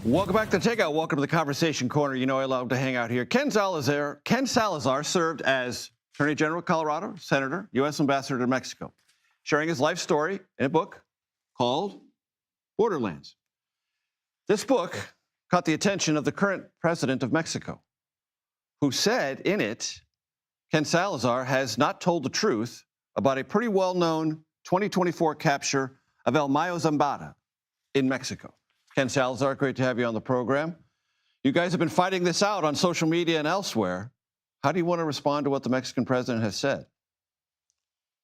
Welcome back to Takeout. Welcome to the Conversation Corner. You know I love to hang out here. Ken Salazar served as Attorney General of Colorado, Senator, U.S. Ambassador to Mexico, sharing his life story in a book called Borderlands. This book caught the attention of the current president of Mexico, who said in it, Ken Salazar has not told the truth about a pretty well-known 2024 capture of El Mayo Zambada in Mexico. Ken Salazar, great to have you on the program. You guys have been fighting this out on social media and elsewhere. How do you want to respond to what the Mexican president has said?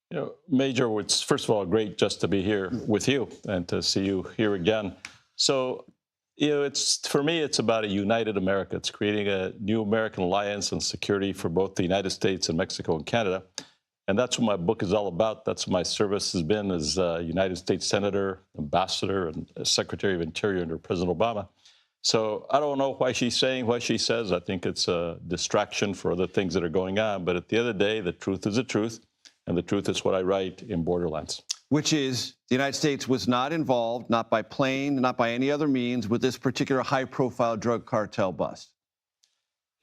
You know, Major, it's first of all great just to be here with you and to see you here again. So, you know, for me, it's about a united America. It's creating a new American alliance and security for both the United States and Mexico and Canada. And that's what my book is all about. That's what my service has been as a United States Senator, Ambassador, and Secretary of Interior under President Obama. So I don't know why she's saying what she says. I think it's a distraction for other things that are going on. But at the end of the day, the truth is the truth. And the truth is what I write in Borderlands. Which is the United States was not involved, not by plane, not by any other means, with this particular high-profile drug cartel bust.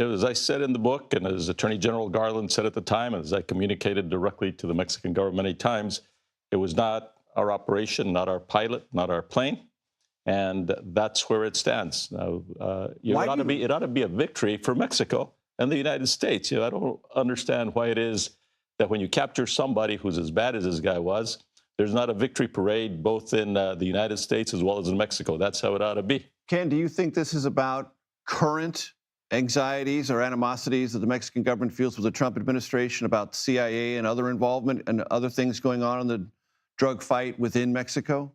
As I said in the book, and as Attorney General Garland said at the time, and as I communicated directly to the Mexican government many times, it was not our operation, not our pilot, not our plane, and that's where it stands. Now, it ought to be a victory for Mexico and the United States. You know, I don't understand why it is that when you capture somebody who's as bad as this guy was, there's not a victory parade both in the United States as well as in Mexico. That's how it ought to be. Ken, do you think this is about current anxieties or animosities that the Mexican government feels with the Trump administration about CIA and other involvement and other things going on in the drug fight within Mexico?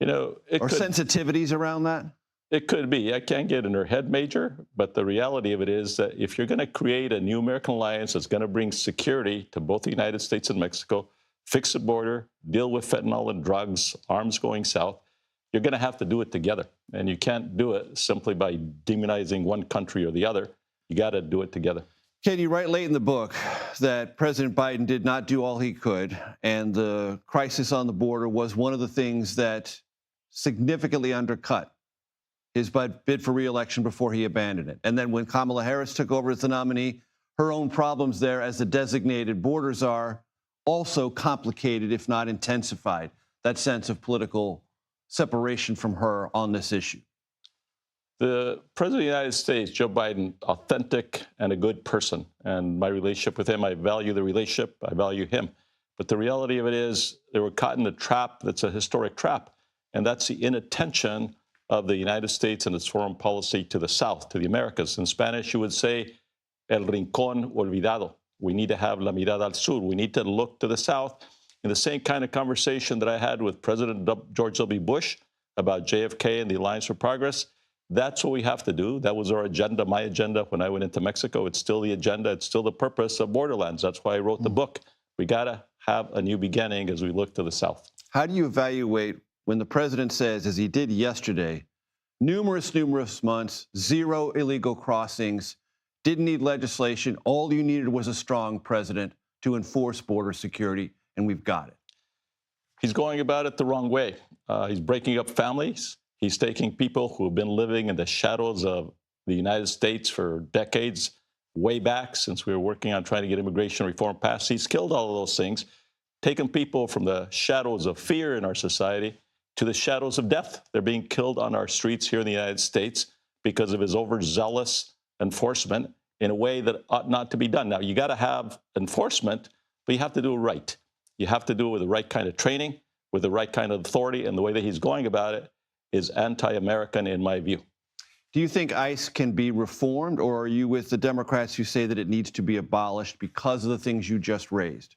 You know, sensitivities around that? It could be. I can't get in her head, Major, but the reality of it is that if you're going to create a new American alliance that's going to bring security to both the United States and Mexico, fix the border, deal with fentanyl and drugs, arms going south, you're going to have to do it together. And you can't do it simply by demonizing one country or the other. You got to do it together. Ken, you write late in the book that President Biden did not do all he could, and the crisis on the border was one of the things that significantly undercut his bid for re-election before he abandoned it. And then when Kamala Harris took over as the nominee, her own problems there as the designated border czar also complicated, if not intensified, that sense of political separation from her on this issue. The President of the United States, Joe Biden, authentic and a good person. And my relationship with him, I value the relationship, I value him. But the reality of it is they were caught in a trap that's a historic trap. And that's the inattention of the United States and its foreign policy to the South, to the Americas. In Spanish, you would say, el rincón olvidado. We need to have la mirada al sur. We need to look to the South. In the same kind of conversation that I had with President George W. Bush about JFK and the Alliance for Progress, that's what we have to do. That was our agenda, my agenda when I went into Mexico. It's still the agenda. It's still the purpose of Borderlands. That's why I wrote the book. We got to have a new beginning as we look to the South. How do you evaluate when the president says, as he did yesterday, numerous months, zero illegal crossings, didn't need legislation, all you needed was a strong president to enforce border security, and we've got it? He's going about it the wrong way. He's breaking up families. He's taking people who have been living in the shadows of the United States for decades, way back since we were working on trying to get immigration reform passed. He's killed all of those things, taken people from the shadows of fear in our society to the shadows of death. They're being killed on our streets here in the United States because of his overzealous enforcement in a way that ought not to be done. Now, you got to have enforcement, but you have to do it right. You have to do it with the right kind of training, with the right kind of authority, and the way that he's going about it is anti-American in my view. Do you think ICE can be reformed, or are you with the Democrats who say that it needs to be abolished because of the things you just raised?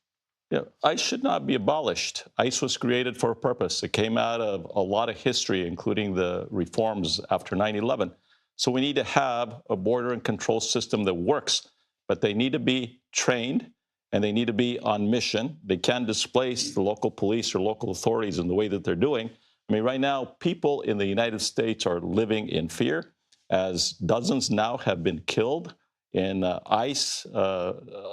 Yeah, ICE should not be abolished. ICE was created for a purpose. It came out of a lot of history, including the reforms after 9/11. So we need to have a border and control system that works, but they need to be trained and they need to be on mission. They can't displace the local police or local authorities in the way that they're doing. I mean, right now, people in the United States are living in fear, as dozens now have been killed in ICE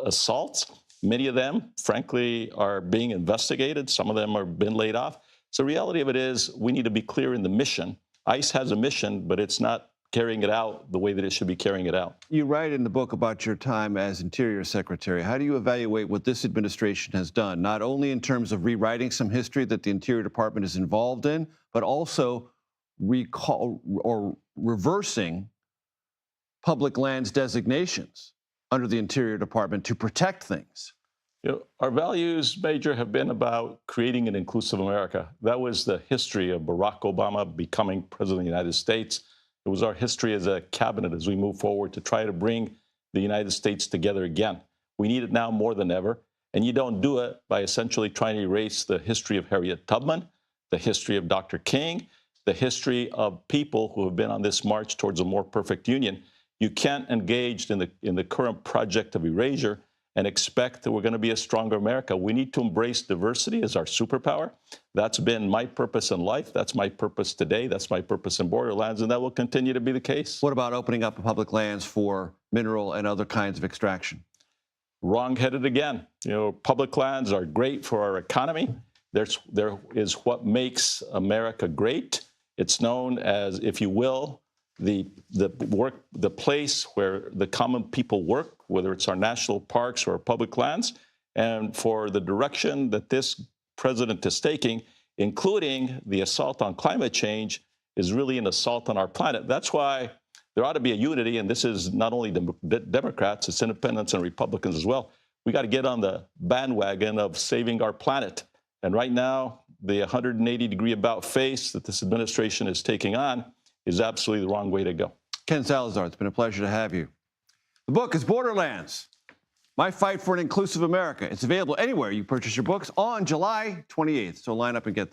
assaults. Many of them, frankly, are being investigated. Some of them are been laid off. So the reality of it is we need to be clear in the mission. ICE has a mission, but it's not carrying it out the way that it should be carrying it out. You write in the book about your time as Interior Secretary. How do you evaluate what this administration has done, not only in terms of rewriting some history that the Interior Department is involved in, but also reversing public lands designations under the Interior Department to protect things? Our values, Major, have been about creating an inclusive America. That was the history of Barack Obama becoming president of the United States. It was our history as a cabinet as we move forward to try to bring the United States together again. We need it now more than ever. And you don't do it by essentially trying to erase the history of Harriet Tubman, the history of Dr. King, the history of people who have been on this march towards a more perfect union. You can't engage in the current project of erasure and expect that we're going to be a stronger America. We need to embrace diversity as our superpower. That's been my purpose in life. That's my purpose today. That's my purpose in Borderlands, and that will continue to be the case. What about opening up public lands for mineral and other kinds of extraction? Wrong-headed again. Public lands are great for our economy. There is what makes America great. It's known as, if you will, the place where the common people work, whether it's our national parks or our public lands, and for the direction that this president is taking, including the assault on climate change, is really an assault on our planet. That's why there ought to be a unity, and this is not only Democrats, it's independents and Republicans as well. We got to get on the bandwagon of saving our planet. And right now, the 180-degree about-face that this administration is taking on is absolutely the wrong way to go. Ken Salazar, it's been a pleasure to have you. The book is Borderlands, My Fight for an Inclusive America. It's available anywhere you purchase your books on July 28th, so line up and get them.